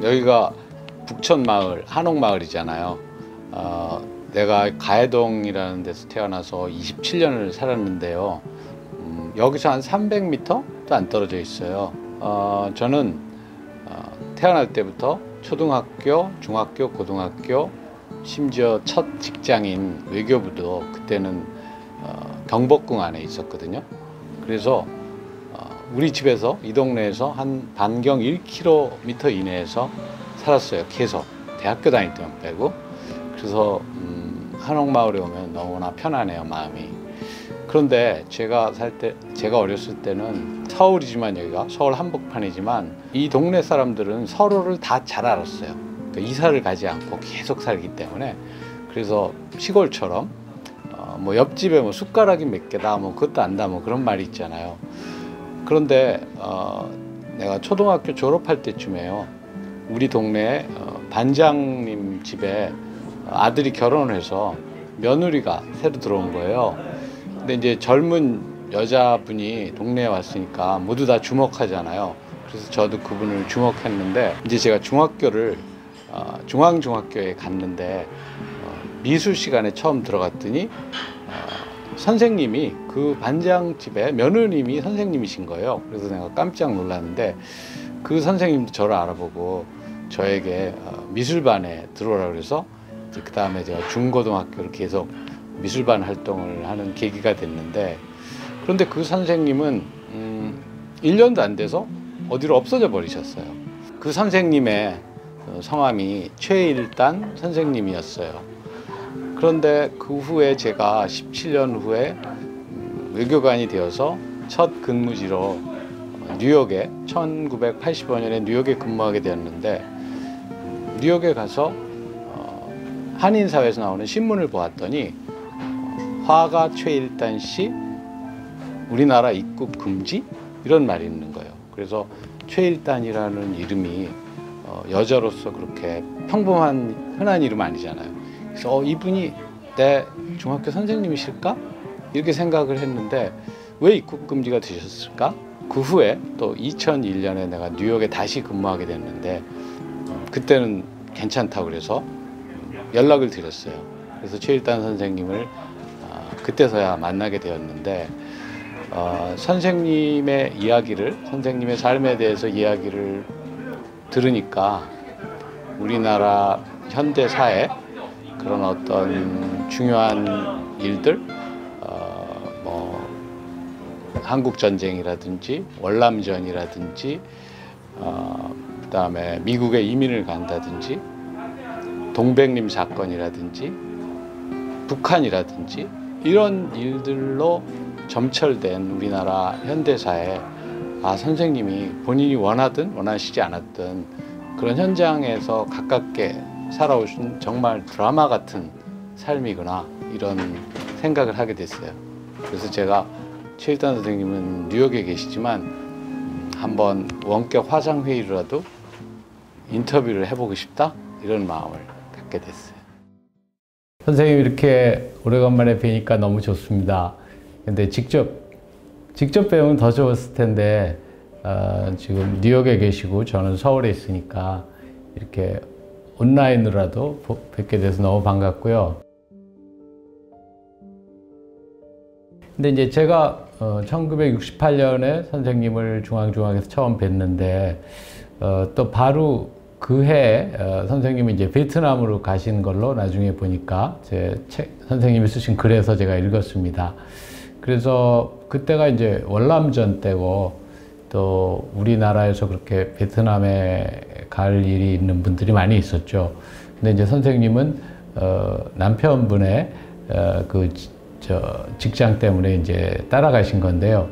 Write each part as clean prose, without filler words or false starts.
여기가 북촌마을, 한옥마을이잖아요. 내가 가해동이라는 데서 태어나서 27년을 살았는데요. 여기서 한 300m도 안 떨어져 있어요. 저는 태어날 때부터 초등학교, 중학교, 고등학교, 심지어 첫 직장인 외교부도 그때는 경복궁 안에 있었거든요. 그래서 우리 집에서 이 동네에서 한 반경 1km 이내에서 살았어요. 계속 대학교 다닐 때만 빼고. 그래서 한옥마을에 오면 너무나 편안해요, 마음이. 그런데 제가 어렸을 때는 서울이지만, 여기가 서울 한복판이지만 이 동네 사람들은 서로를 다 잘 알았어요. 그러니까 이사를 가지 않고 계속 살기 때문에. 그래서 시골처럼 뭐 옆집에 뭐 숟가락이 몇 개다, 뭐 그것도 안다, 뭐 그런 말이 있잖아요. 그런데 내가 초등학교 졸업할 때쯤에요. 우리 동네에 반장님 집에 아들이 결혼해서 며느리가 새로 들어온 거예요. 근데 이제 젊은 여자분이 동네에 왔으니까 모두 다 주목하잖아요. 그래서 저도 그분을 주목했는데, 이제 제가 중학교를 중앙중학교에 갔는데 미술 시간에 처음 들어갔더니 선생님이, 그 반장집의 며느님이 선생님이신 거예요. 그래서 내가 깜짝 놀랐는데, 그 선생님도 저를 알아보고 저에게 미술반에 들어오라 그래서 그 다음에 제가 중고등학교를 계속 미술반 활동을 하는 계기가 됐는데, 그런데 그 선생님은 1년도 안 돼서 어디로 없어져 버리셨어요. 그 선생님의 성함이 최일단 선생님이었어요. 그런데 그 후에 제가 17년 후에 외교관이 되어서 첫 근무지로 뉴욕에 1985년에 뉴욕에 근무하게 되었는데, 뉴욕에 가서 한인사회에서 나오는 신문을 보았더니 화가 최일단 씨 우리나라 입국 금지, 이런 말이 있는 거예요. 그래서 최일단이라는 이름이 여자로서 그렇게 평범한 흔한 이름 아니잖아요. 그래서 이분이 내 중학교 선생님이실까? 이렇게 생각을 했는데, 왜 입국 금지가 되셨을까? 그 후에 또 2001년에 내가 뉴욕에 다시 근무하게 됐는데, 그때는 괜찮다고 그래서 연락을 드렸어요. 그래서 최일단 선생님을 그때서야 만나게 되었는데, 선생님의 이야기를, 선생님의 삶에 대해서 이야기를 들으니까 우리나라 현대 사회 그런 어떤 중요한 일들, 뭐 한국 전쟁이라든지 월남전이라든지, 그다음에 미국에 이민을 간다든지, 동백림 사건이라든지 북한이라든지, 이런 일들로 점철된 우리나라 현대사에 선생님이 본인이 원하든 원하시지 않았든 그런 현장에서 가깝게 살아오신 정말 드라마 같은 삶이구나, 이런 생각을 하게 됐어요. 그래서 제가 최일단 선생님은 뉴욕에 계시지만 한번 원격 화상회의로라도 인터뷰를 해보고 싶다, 이런 마음을 갖게 됐어요. 선생님 이렇게 오래간만에 뵈니까 너무 좋습니다. 근데 직접 뵈면 더 좋았을 텐데, 지금 뉴욕에 계시고 저는 서울에 있으니까 이렇게 온라인으로라도 뵙게 돼서 너무 반갑고요. 근데 이제 제가 1968년에 선생님을 중앙중학에서 처음 뵀는데, 또 바로 그 해에 선생님이 이제 베트남으로 가신 걸로 나중에 보니까 제 책, 선생님이 쓰신 글에서 제가 읽었습니다. 그래서 그때가 이제 월남전 때고, 또 우리나라에서 그렇게 베트남에 갈 일이 있는 분들이 많이 있었죠. 근데 이제 선생님은 남편분의 직장 때문에 이제 따라가신 건데요.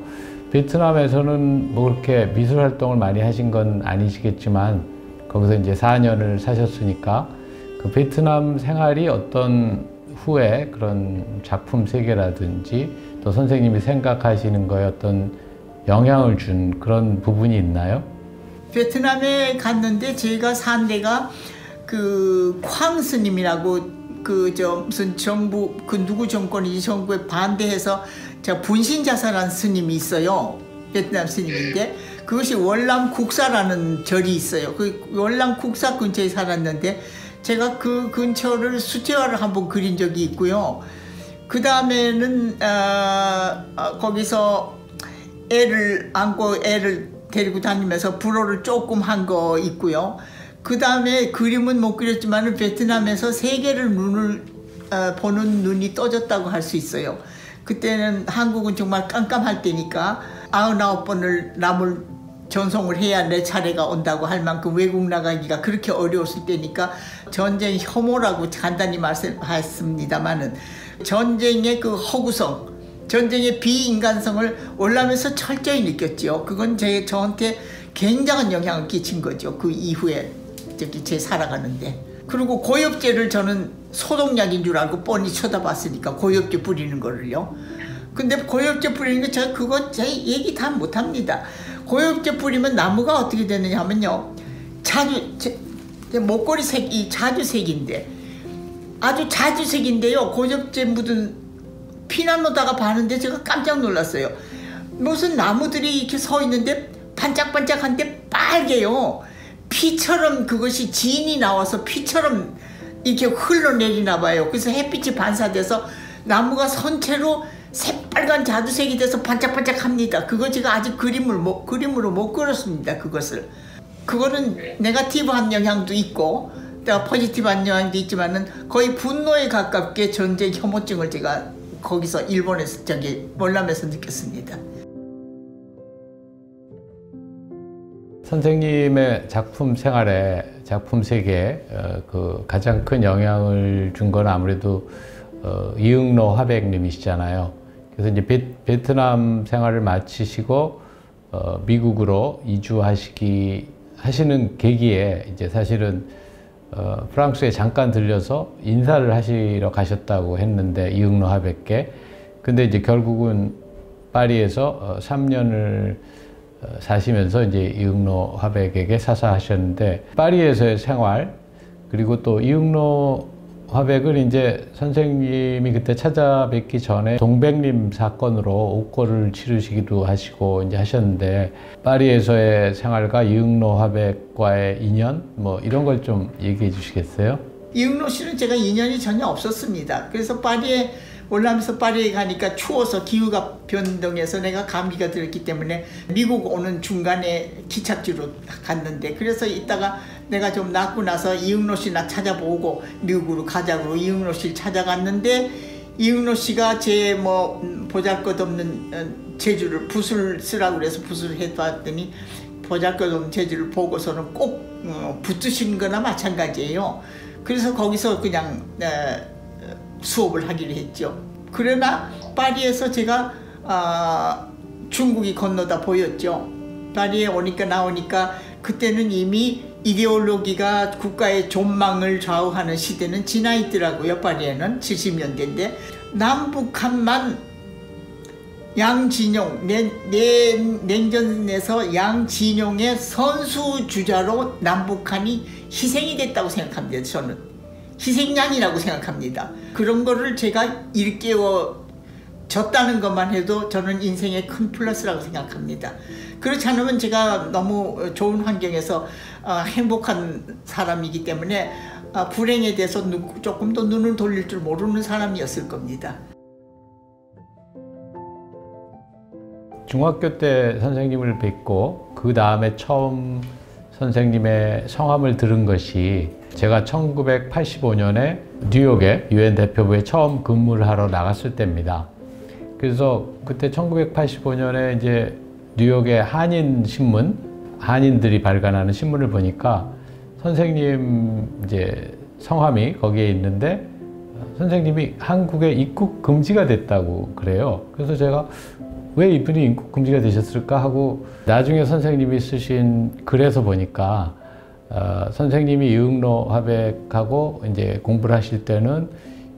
베트남에서는 뭐 그렇게 미술 활동을 많이 하신 건 아니시겠지만, 거기서 이제 4년을 사셨으니까 그 베트남 생활이 어떤 후에 그런 작품 세계라든지 또 선생님이 생각하시는 거에 어떤 영향을 준 그런 부분이 있나요? 베트남에 갔는데 제가 산 데가 그 쾅 스님이라고, 무슨 정부, 누구 정권이지, 정부에 반대해서 분신자살한 스님이 있어요. 베트남 스님인데, 그것이 월남국사라는 절이 있어요. 그 월남국사 근처에 살았는데 제가 그 근처를 수채화를 한번 그린 적이 있고요. 그 다음에는 거기서 애를 안고 애를 데리고 다니면서 불어를 조금 한 거 있고요. 그 다음에 그림은 못 그렸지만 베트남에서 세계를 보는 눈이 떠졌다고 할 수 있어요. 그때는 한국은 정말 깜깜할 때니까 99번을 남을 전송을 해야 내 차례가 온다고 할 만큼 외국 나가기가 그렇게 어려웠을 때니까 전쟁 혐오라고 간단히 말씀했습니다만은 전쟁의 그 허구성, 전쟁의 비인간성을 월남에서 철저히 느꼈죠. 그건 저한테 굉장한 영향을 끼친 거죠. 그 이후에 제 살아가는데. 그리고 고엽제를 저는 소독약인 줄 알고 뻔히 쳐다봤으니까 고엽제 뿌리는 거를요. 근데 고엽제 뿌리는 거 제가 그거 제 얘기 다 못합니다. 고엽제 뿌리면 나무가 어떻게 되느냐 하면요. 목걸이색이 자주색인데 아주 자주색인데요. 고엽제 묻은 피난로다가 봤는데 제가 깜짝 놀랐어요. 무슨 나무들이 이렇게 서 있는데 반짝반짝한데 빨개요. 피처럼 그것이 진이 나와서 피처럼 이렇게 흘러내리나 봐요. 그래서 햇빛이 반사돼서 나무가 선체로 새빨간 자두색이 돼서 반짝반짝합니다. 그거 제가 아직 그림으로 못 그렸습니다. 그거는 네거티브한 영향도 있고 또 포지티브한 영향도 있지만은 거의 분노에 가깝게 전쟁 혐오증을 제가 거기서 일본에서 월남에서 느꼈습니다. 선생님의 작품 생활에, 작품 세계에 그 가장 큰 영향을 준 건 아무래도 이응로 화백님이시잖아요. 그래서 이제 베트남 생활을 마치시고 미국으로 하시는 계기에 이제 사실은 프랑스에 잠깐 들려서 인사를 하시러 가셨다고 했는데 이응로 화백께. 근데 이제 결국은 파리에서 3년을 사시면서 이제 이응로 화백에게 사사하셨는데 파리에서의 생활 그리고 또 이응로 화백을 이제 선생님이 그때 찾아뵙기 전에 동백림 사건으로 옥고를 치르시기도 하시고 이제 하셨는데 파리에서의 생활과 이응로 화백과의 인연 뭐 이런 걸 좀 얘기해 주시겠어요? 이응로 씨는 제가 인연이 전혀 없었습니다. 그래서 월남에서 파리에 가니까 추워서 기후가 변동해서 내가 감기가 들었기 때문에 미국 오는 중간에 기착지로 갔는데 그래서 이따가 내가 좀 낫고 나서 이응로 씨나 찾아보고 미국으로 가자고 이응로 씨를 찾아갔는데 이응로 씨가 제 보잘것없는 재주를 붓을 쓰라고 그래서 붓을 해봤더니 보잘것없는 재주를 보고서는 꼭 붙으신 거나 마찬가지예요. 그래서 거기서 그냥 수업을 하기로 했죠. 그러나 파리에서 제가 중국이 건너다 보였죠. 파리에 나오니까 그때는 이미 이데올로기가 국가의 존망을 좌우하는 시대는 지나 있더라고요. 파리에는 70년대인데 남북한만 양진용 냉전에서 양진용의 선수주자로 남북한이 희생이 됐다고 생각합니다. 저는 희생양이라고 생각합니다. 그런 거를 제가 일깨워 졌다는 것만 해도 저는 인생의 큰 플러스라고 생각합니다. 그렇지 않으면 제가 너무 좋은 환경에서 행복한 사람이기 때문에 불행에 대해서 조금 더 눈을 돌릴 줄 모르는 사람이었을 겁니다. 중학교 때 선생님을 뵙고 그 다음에 처음 선생님의 성함을 들은 것이 제가 1985년에 뉴욕에 유엔 대표부에 처음 근무를 하러 나갔을 때입니다. 그래서 그때 1985년에 이제 뉴욕의 한인 신문, 한인들이 발간하는 신문을 보니까 선생님 이제 성함이 거기에 있는데 선생님이 한국에 입국 금지가 됐다고 그래요. 그래서 제가 왜 이분이 입국 금지가 되셨을까 하고 나중에 선생님이 쓰신 글에서 보니까 선생님이 이응로 화백하고 이제 공부를 하실 때는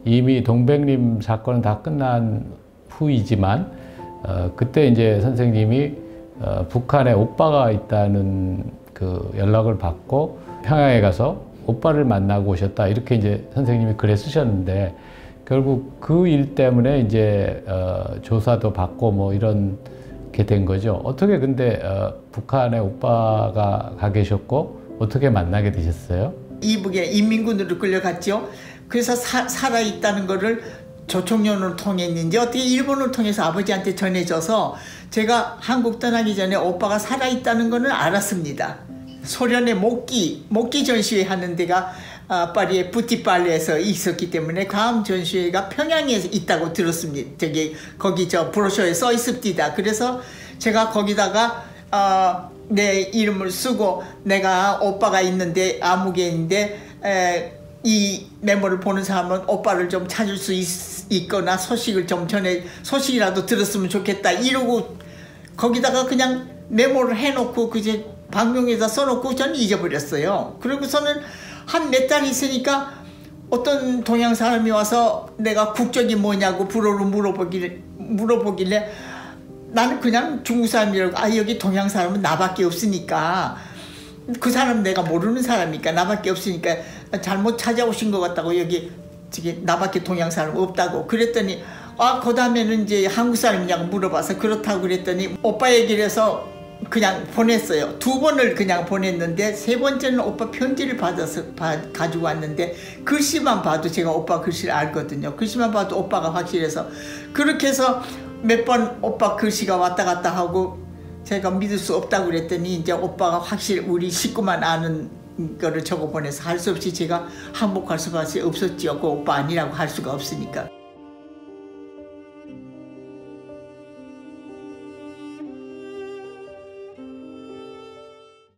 이미 동백림 사건은 다 끝난 후이지만 그때 이제 선생님이 북한에 오빠가 있다는 그 연락을 받고 평양에 가서 오빠를 만나고 오셨다 이렇게 이제 선생님이 글에 쓰셨는데 결국 그 일 때문에 이제 조사도 받고 뭐 이런 된 거죠. 어떻게 근데 북한에 오빠가 가 계셨고 어떻게 만나게 되셨어요? 이북에 인민군으로 끌려갔죠. 그래서 살아있다는 거를 조총련을 통했는지 어떻게 일본을 통해서 아버지한테 전해져서 제가 한국 떠나기 전에 오빠가 살아있다는 거는 알았습니다. 소련의 목기 전시회 하는 데가 파리의 부티팔레에서 있었기 때문에 다음 전시회가 평양에 있다고 들었습니다. 거기 저 브로셔에 써 있습니다. 그래서 제가 거기다가 내 이름을 쓰고 내가 오빠가 있는데 암흑에 있는데 이 메모를 보는 사람은 오빠를 좀 찾을 수 있거나 소식을 좀 소식이라도 들었으면 좋겠다 이러고 거기다가 그냥 메모를 해놓고 그제 방명에다 써놓고 저는 잊어버렸어요. 그리고서는 한 몇 달 있으니까 어떤 동양 사람이 와서 내가 국적이 뭐냐고 불어로 물어보길래 나는 그냥 중국 사람이라고 여기 동양 사람은 나밖에 없으니까 그 사람 내가 모르는 사람이니까 나밖에 없으니까 잘못 찾아오신 것 같다고 여기 나밖에 동양 사람 없다고 그랬더니 그 다음에는 이제 한국 사람이냐고 물어봐서 그렇다고 그랬더니 오빠 얘기를 해서 그냥 보냈어요. 2번을 그냥 보냈는데 3번째는 오빠 편지를 받아서 가지고 왔는데 글씨만 봐도 제가 오빠 글씨를 알거든요. 글씨만 봐도 오빠가 확실해서 그렇게 해서 몇 번 오빠 글씨가 왔다 갔다 하고 제가 믿을 수 없다고 그랬더니 이제 오빠가 확실히 우리 식구만 아는 거를 적어 보내서 할 수 없이 제가 항복할 수밖에 없었지요. 그 오빠 아니라고 할 수가 없으니까.